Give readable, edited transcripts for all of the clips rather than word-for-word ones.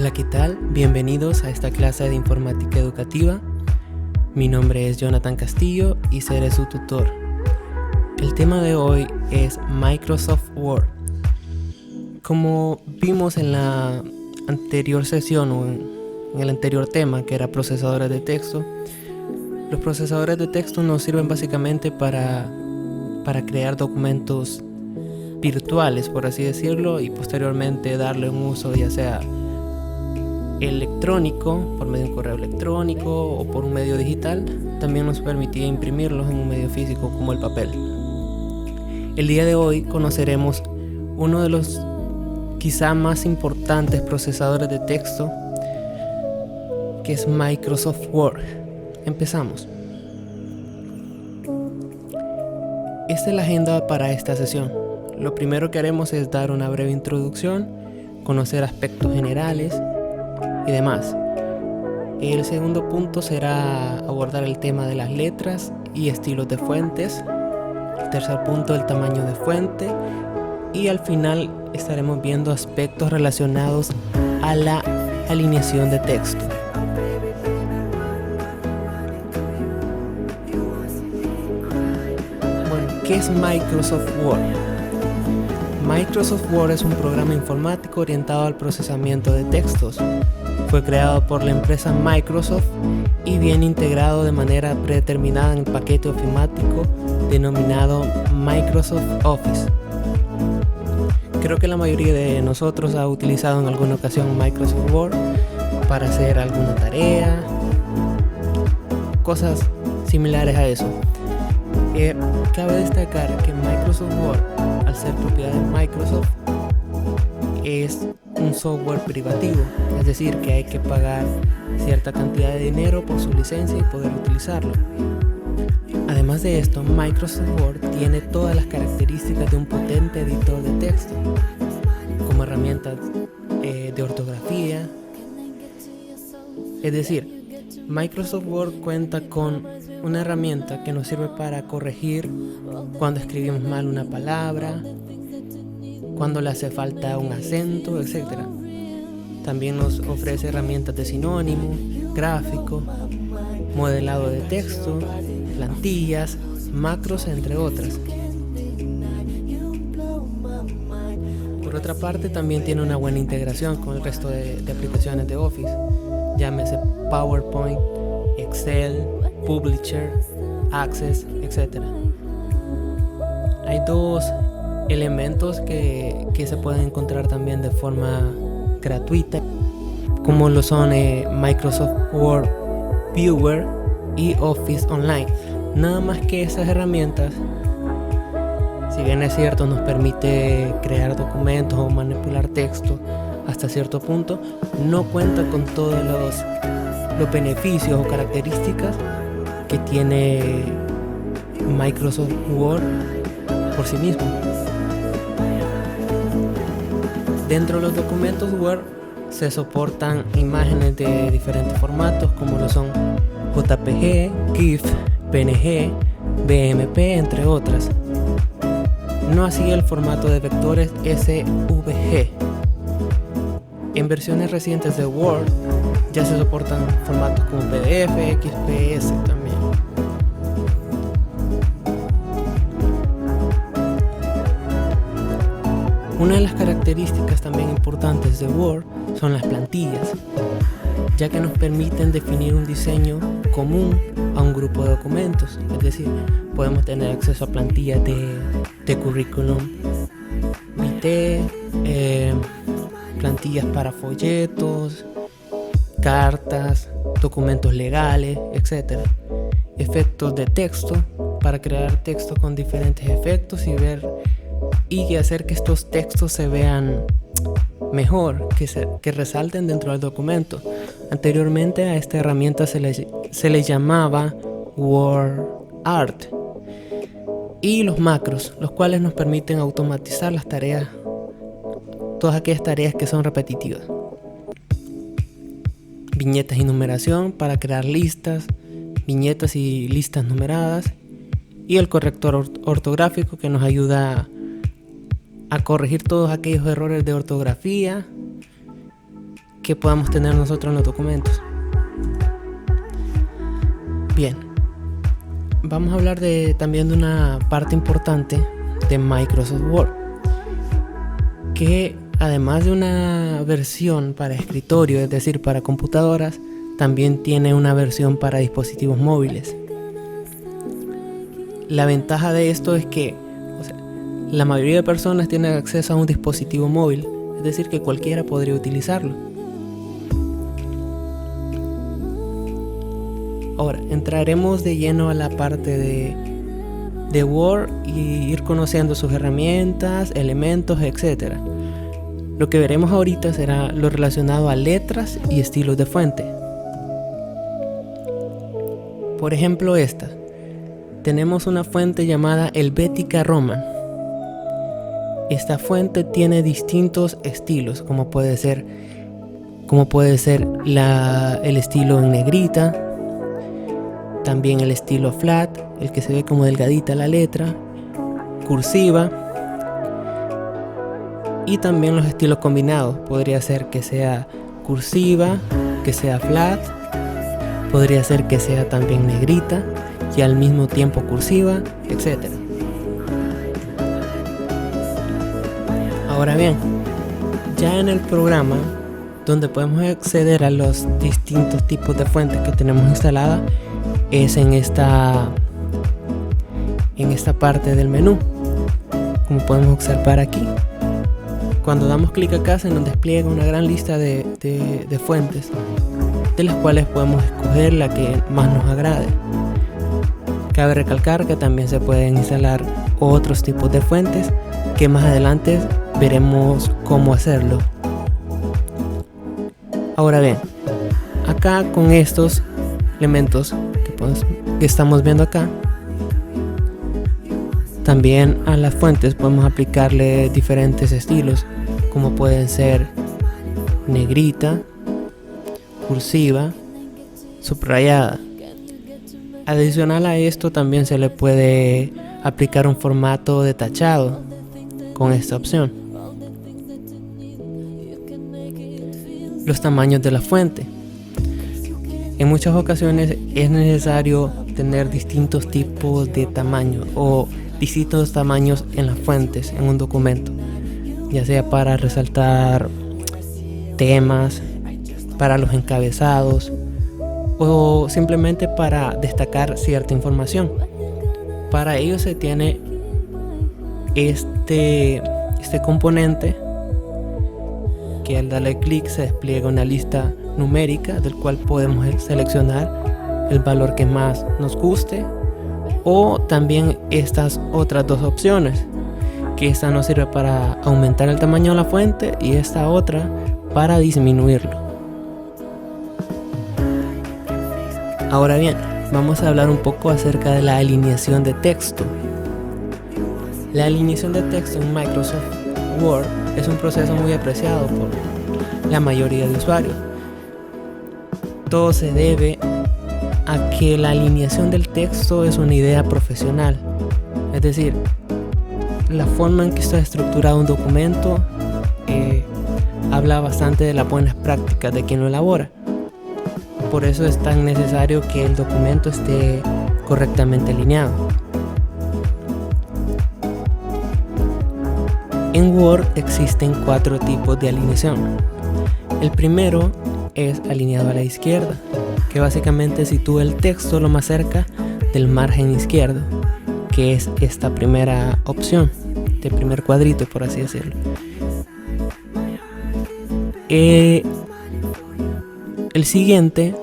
Hola, ¿qué tal? Bienvenidos a esta clase de informática educativa. Mi nombre es Jonathan Castillo y seré su tutor. El tema de hoy es Microsoft Word. Como vimos en la anterior sesión o en el anterior tema, que era procesadores de texto, los procesadores de texto nos sirven básicamente para crear documentos virtuales, por así decirlo, y posteriormente darle un uso ya sea electrónico, por medio de un correo electrónico o por un medio digital. También nos permitía imprimirlos en un medio físico como el papel. El día de hoy conoceremos uno de los quizá más importantes procesadores de texto, que es Microsoft Word. Empezamos. Esta es la agenda para esta sesión. Lo primero que haremos es dar una breve introducción, conocer aspectos generales y demás. El segundo punto será abordar el tema de las letras y estilos de fuentes. El tercer punto, el tamaño de fuente. Y al final estaremos viendo aspectos relacionados a la alineación de texto. Bueno, ¿qué es Microsoft Word? Microsoft Word es un programa informático orientado al procesamiento de textos. Fue creado por la empresa Microsoft y viene integrado de manera predeterminada en el paquete ofimático denominado Microsoft Office. Creo que la mayoría de nosotros ha utilizado en alguna ocasión Microsoft Word para hacer alguna tarea, cosas similares a eso. Cabe destacar que Microsoft Word, al ser propiedad de Microsoft, es un software privativo, es decir, que hay que pagar cierta cantidad de dinero por su licencia y poder utilizarlo. Además de esto, Microsoft Word tiene todas las características de un potente editor de texto, como herramientas de ortografía. Es decir, Microsoft Word cuenta con una herramienta que nos sirve para corregir cuando escribimos mal una palabra, cuando le hace falta un acento, etc. También nos ofrece herramientas de sinónimo, gráfico, modelado de texto, plantillas, macros, entre otras. Por otra parte, también tiene una buena integración con el resto de aplicaciones de Office, llámese PowerPoint, Excel, Publisher, Access, etc. Hay dos elementos que se pueden encontrar también de forma gratuita, como lo son Microsoft Word Viewer y Office Online. Nada más que esas herramientas, si bien es cierto, nos permite crear documentos o manipular texto hasta cierto punto, no cuenta con todos los beneficios o características que tiene Microsoft Word por sí mismo. Dentro de los documentos Word se soportan imágenes de diferentes formatos, como lo son JPG, GIF, PNG, BMP, entre otras. No así el formato de vectores SVG. En versiones recientes de Word ya se soportan formatos como PDF, XPS también. Una de las características también importantes de Word son las plantillas, ya que nos permiten definir un diseño común a un grupo de documentos. Es decir, podemos tener acceso a plantillas de currículum vitae, plantillas para folletos, cartas, documentos legales, etc. Efectos de texto, para crear texto con diferentes efectos y hacer que estos textos se vean mejor, que resalten dentro del documento. Anteriormente a esta herramienta se le llamaba Word Art. Y los macros, los cuales nos permiten automatizar las tareas, todas aquellas tareas que son repetitivas. Viñetas y numeración para crear listas, viñetas y listas numeradas. Y el corrector ortográfico, que nos ayuda a corregir todos aquellos errores de ortografía que podamos tener nosotros en los documentos. Bien, vamos a hablar también de una parte importante de Microsoft Word, que además de una versión para escritorio, es decir, para computadoras, también tiene una versión para dispositivos móviles. La ventaja de esto es que la mayoría de personas tienen acceso a un dispositivo móvil, es decir, que cualquiera podría utilizarlo. Ahora, entraremos de lleno a la parte de Word y ir conociendo sus herramientas, elementos, etc. Lo que veremos ahorita será lo relacionado a letras y estilos de fuente. Por ejemplo, tenemos una fuente llamada Helvetica Roman. Esta fuente tiene distintos estilos, como puede ser el estilo en negrita, también el estilo flat, el que se ve como delgadita la letra, cursiva, y también los estilos combinados. Podría ser que sea cursiva, que sea flat, podría ser que sea también negrita y al mismo tiempo cursiva, etc. Ahora bien, ya en el programa donde podemos acceder a los distintos tipos de fuentes que tenemos instaladas es en esta parte del menú, como podemos observar aquí. Cuando damos clic acá se nos despliega una gran lista de fuentes, de las cuales podemos escoger la que más nos agrade. Cabe recalcar que también se pueden instalar otros tipos de fuentes que más adelante veremos cómo hacerlo. Ahora bien, acá con estos elementos que estamos viendo acá, también a las fuentes podemos aplicarle diferentes estilos, como pueden ser negrita, cursiva, subrayada. Adicional a esto también se le puede aplicar un formato de tachado con esta opción. Los tamaños de la fuente. En muchas ocasiones es necesario tener distintos tipos de tamaños o distintos tamaños en las fuentes en un documento, ya sea para resaltar temas, para los encabezados o simplemente para destacar cierta información. Para ello se tiene este componente que al darle clic se despliega una lista numérica del cual podemos seleccionar el valor que más nos guste, o también estas otras dos opciones, que esta nos sirve para aumentar el tamaño de la fuente y esta otra para disminuirlo. Ahora bien, vamos a hablar un poco acerca de la alineación de texto. La alineación de texto en Microsoft Word es un proceso muy apreciado por la mayoría de usuarios. Todo se debe a que la alineación del texto es una idea profesional, es decir, la forma en que está estructurado un documento habla bastante de las buenas prácticas de quien lo elabora. Por eso es tan necesario que el documento esté correctamente alineado. En Word existen 4 tipos de alineación. El primero es alineado a la izquierda, que básicamente sitúa el texto lo más cerca del margen izquierdo, que es esta primera opción, este primer cuadrito, por así decirlo. El siguiente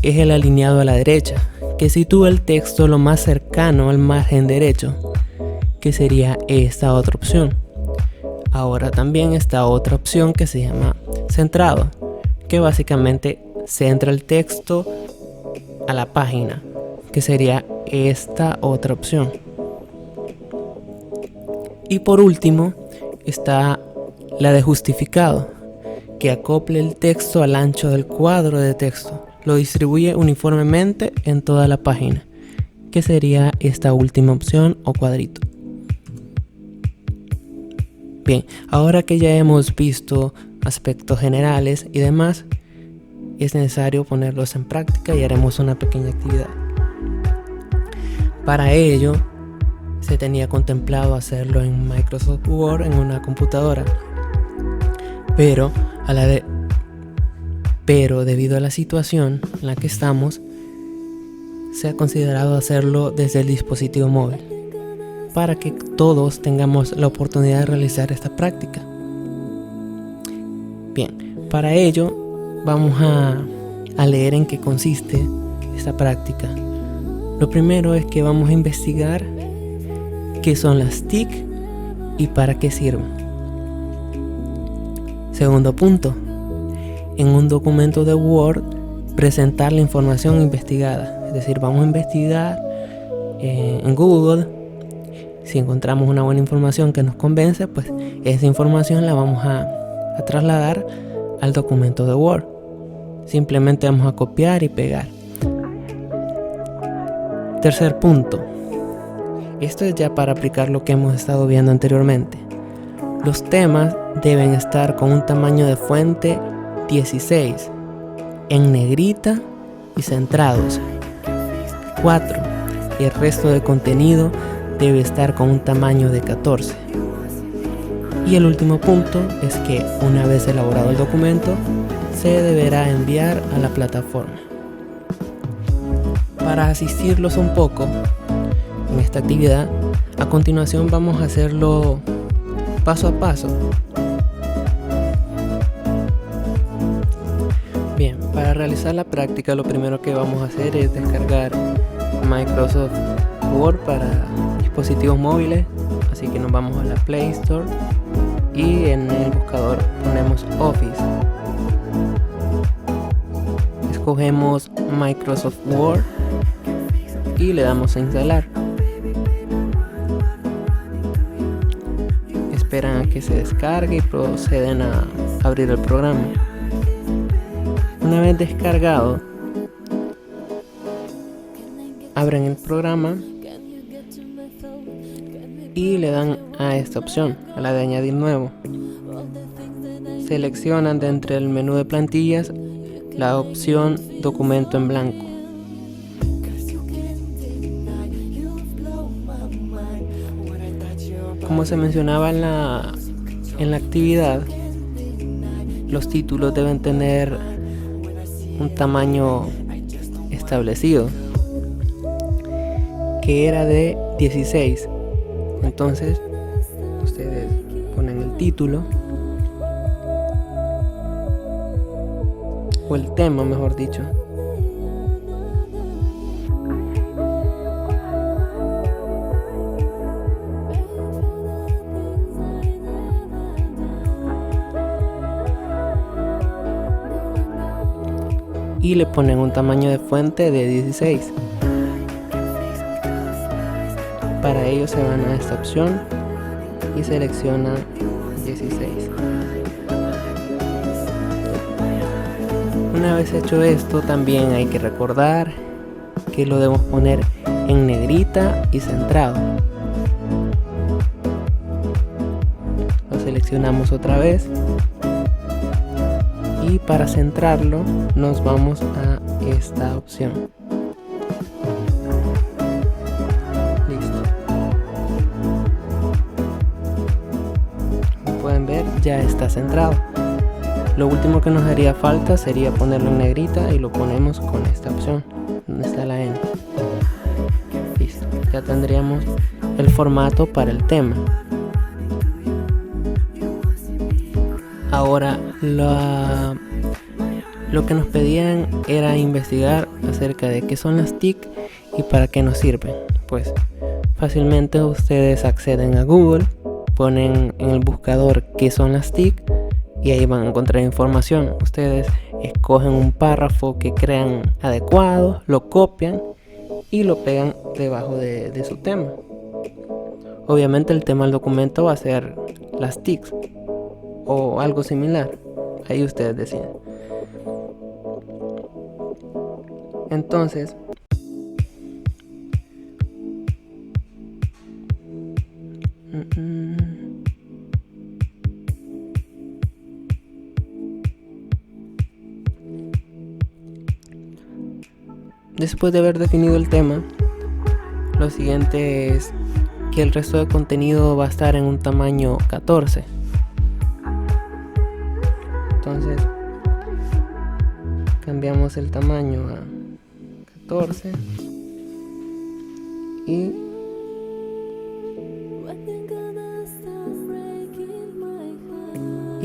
es el alineado a la derecha, que sitúa el texto lo más cercano al margen derecho, que sería esta otra opción. Ahora también está otra opción que se llama centrado, que básicamente centra el texto a la página, que sería esta otra opción. Y por último está la de justificado, que acopla el texto al ancho del cuadro de texto, lo distribuye uniformemente en toda la página, que sería esta última opción o cuadrito. Bien, ahora que ya hemos visto aspectos generales y demás, es necesario ponerlos en práctica y haremos una pequeña actividad. Para ello, se tenía contemplado hacerlo en Microsoft Word en una computadora, pero debido a la situación en la que estamos, se ha considerado hacerlo desde el dispositivo móvil, para que todos tengamos la oportunidad de realizar esta práctica. Bien, para ello vamos a leer en qué consiste esta práctica. Lo primero es que vamos a investigar qué son las TIC y para qué sirven. Segundo punto, en un documento de Word presentar la información investigada. Es decir, vamos a investigar en Google. Si encontramos una buena información que nos convence, pues esa información la vamos a trasladar al documento de Word. Simplemente vamos a copiar y pegar. Tercer punto. Esto es ya para aplicar lo que hemos estado viendo anteriormente. Los temas deben estar con un tamaño de fuente 16, en negrita y centrados. 4. El resto de contenido debe estar con un tamaño de 14. Y el último punto es que una vez elaborado el documento, se deberá enviar a la plataforma. Para asistirlos un poco en esta actividad, a continuación vamos a hacerlo paso a paso. Bien, para realizar la práctica lo primero que vamos a hacer es descargar Microsoft Word para dispositivos móviles, así que nos vamos a la Play Store y en el buscador ponemos Office. Escogemos Microsoft Word y le damos a instalar. Esperan a que se descargue y proceden a abrir el programa. Una vez descargado, abren el programa y le dan a esta opción, a la de añadir nuevo. Seleccionan de entre el menú de plantillas la opción documento en blanco. Como se mencionaba en la actividad, los títulos deben tener un tamaño establecido, que era de 16. Entonces ustedes ponen el título o el tema, mejor dicho, y le ponen un tamaño de fuente de 16. Para ello se van a esta opción y seleccionan 16. Una vez hecho esto, también hay que recordar que lo debemos poner en negrita y centrado. Lo seleccionamos otra vez y para centrarlo nos vamos a esta opción. Listo. Como pueden ver, ya está centrado. Lo último que nos haría falta sería ponerlo en negrita y lo ponemos con esta opción, donde está la N. Listo. Ya tendríamos el formato para el tema. Ahora, lo que nos pedían era investigar acerca de qué son las TIC y para qué nos sirven. Pues fácilmente ustedes acceden a Google, ponen en el buscador qué son las TIC y ahí van a encontrar información. Ustedes escogen un párrafo que crean adecuado, lo copian y lo pegan debajo de su tema. Obviamente el tema del documento va a ser las TICs o algo similar. Ahí ustedes deciden. Entonces, Después de haber definido el tema, lo siguiente es que el resto de contenido va a estar en un tamaño 14. Entonces cambiamos el tamaño a 14 y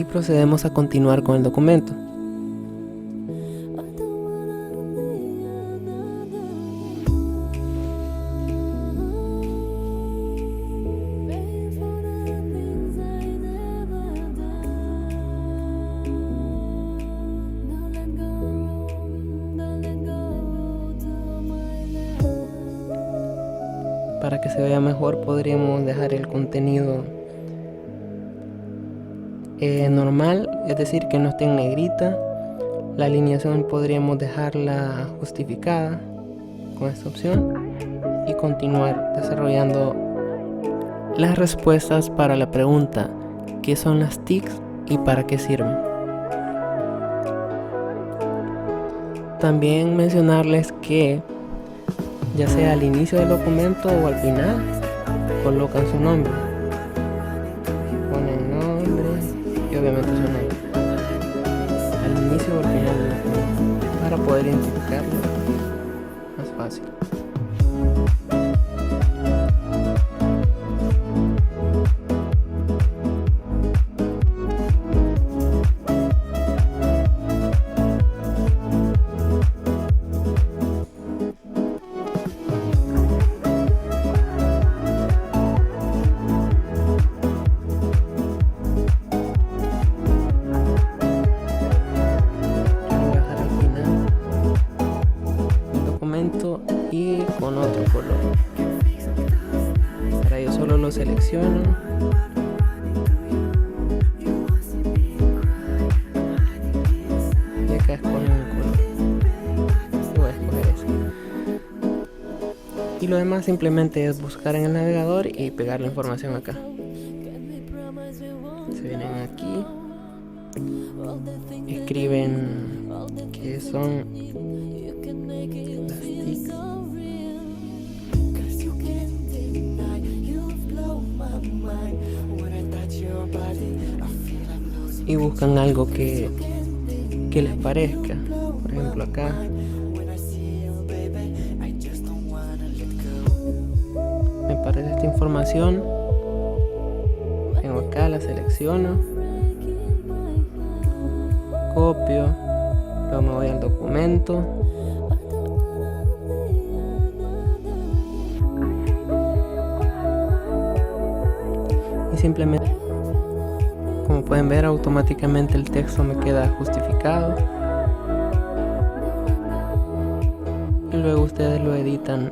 procedemos a continuar con el documento. Para que se vea mejor podríamos dejar el contenido normal, es decir, que no esté en negrita. La alineación podríamos dejarla justificada con esta opción y continuar desarrollando las respuestas para la pregunta ¿qué son las TICs y para qué sirven? También mencionarles que ya sea al inicio del documento o al final, colocan su nombre, ponen nombre y obviamente su nombre al inicio o al final del documento para poder identificarlo más fácil. Y con otro color. Para ello solo lo selecciono y acá escojo un color. Voy a escoger ese. Y lo demás simplemente es buscar en el navegador y pegar la información acá. Se vienen aquí, escriben que son las TICs. Y buscan algo que les parezca. Por ejemplo acá me parece esta información, vengo acá, la selecciono, copio, luego me voy al documento y simplemente, como pueden ver, automáticamente el texto me queda justificado y luego ustedes lo editan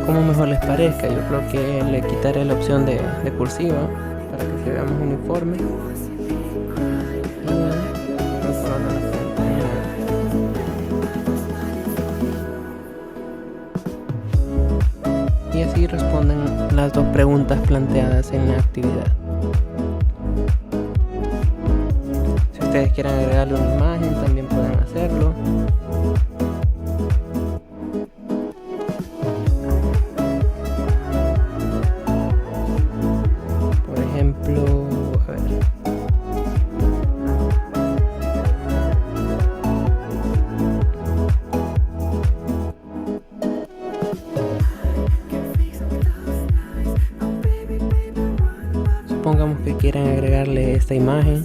como mejor les parezca. Yo creo que le quitaré la opción de cursiva para que se vea más uniforme y así responden las dos preguntas planteadas en la actividad. Si ustedes quieren agregarle una imagen, también pueden hacerlo. Por ejemplo, a ver. Supongamos que quieren agregarle esta imagen.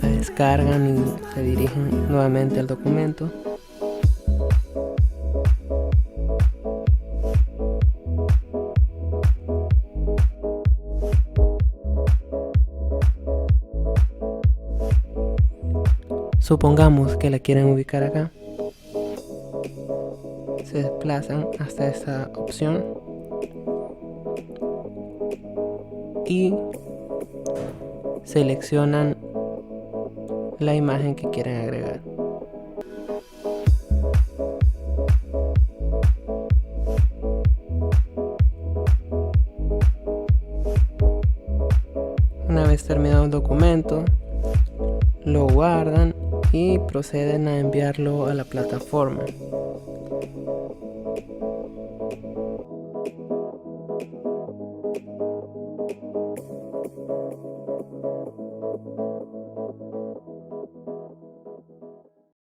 La descargan y se dirigen nuevamente al documento. Supongamos que la quieren ubicar acá. Se desplazan hasta esta opción y seleccionan la imagen que quieren agregar. Una vez terminado el documento, lo guardan y proceden a enviarlo a la plataforma.